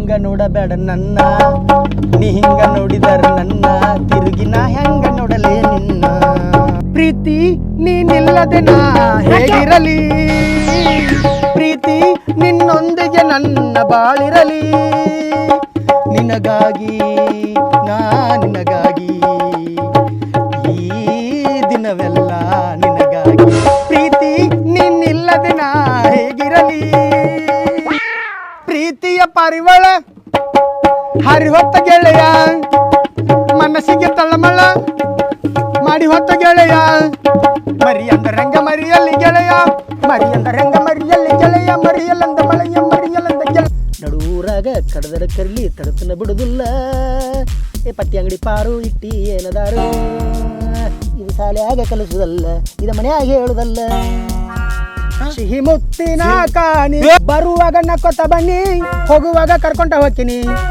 ಹಂಗ ನೋಡಬೇಡ ನನ್ನ, ನೀ ಹಿಂಗ ನೋಡಿದರ ನನ್ನ ತಿರುಗಿ ನಾ ಹೆಂಗ ನೋಡಲೇ ನಿನ್ನ. ಪ್ರೀತಿ ನೀನಿಲ್ಲದೆ ನಾ ಹೇಗಿರಲಿ, ಪ್ರೀತಿ ನಿನ್ನೊಂದಿಗೆ ನನ್ನ ಬಾಳಿರಲಿ. ನಿನಗಾಗಿ ನಾ ನಿನಗಾಗಿ, ಈ ದಿನವೆಲ್ಲ ನಿನಗಾಗಿ. ಪ್ರೀತಿ ನಿನ್ನಿಲ್ಲದೆ ನಾ ಹೇಗಿರಲಿ. ಪ್ರೀತಿಯ ಪರಿಮಳ ಹರಿಹೊತ್ತ ಗೆಳೆಯ, ಮನಸ್ಸಿಗೆ ತಳಮಳ ಮಾಡಿ ಹೊತ್ತ ಗೆಳೆಯ. ಮರಿಯಂದರಂಗ ಮರಿಯಲ್ಲಿ ಗೆಳೆಯ, ಮರಿಯಂದರಂಗ ಮರಿಯಲ್ಲಿ ಗೆಳೆಯ, ಮರಿಯಲ್ಲಂದ ಮಳೆಯ ಮರಿಯಲ್ಲಂದ ಗೆಳೆಯ. ನಡೂರಾಗ ಕಡದರ ಕರ್ಲಿ ತಡತನ ಬಿಡುದಿಲ್ಲ, ಏ ಪಟ್ಟಿ ಅಂಗಡಿ ಪಾರು ಇಟ್ಟಿ ಏನದಾರು. ಇದು ಶಾಲೆಯಾಗ ಕಲಿಸುದಲ್ಲ, ಇದು ಮನೆಯಾಗ ಹೇಳುದಲ್ಲ. ಸಿಹಿ ಮುತ್ತಿನ ಕಾಣಿ, ಬರುವಾಗ ನಕ್ಕೊತ ಬನ್ನಿ, ಹೋಗುವಾಗ ಕರ್ಕೊಂಡ ಹೋಗ್ತೀನಿ.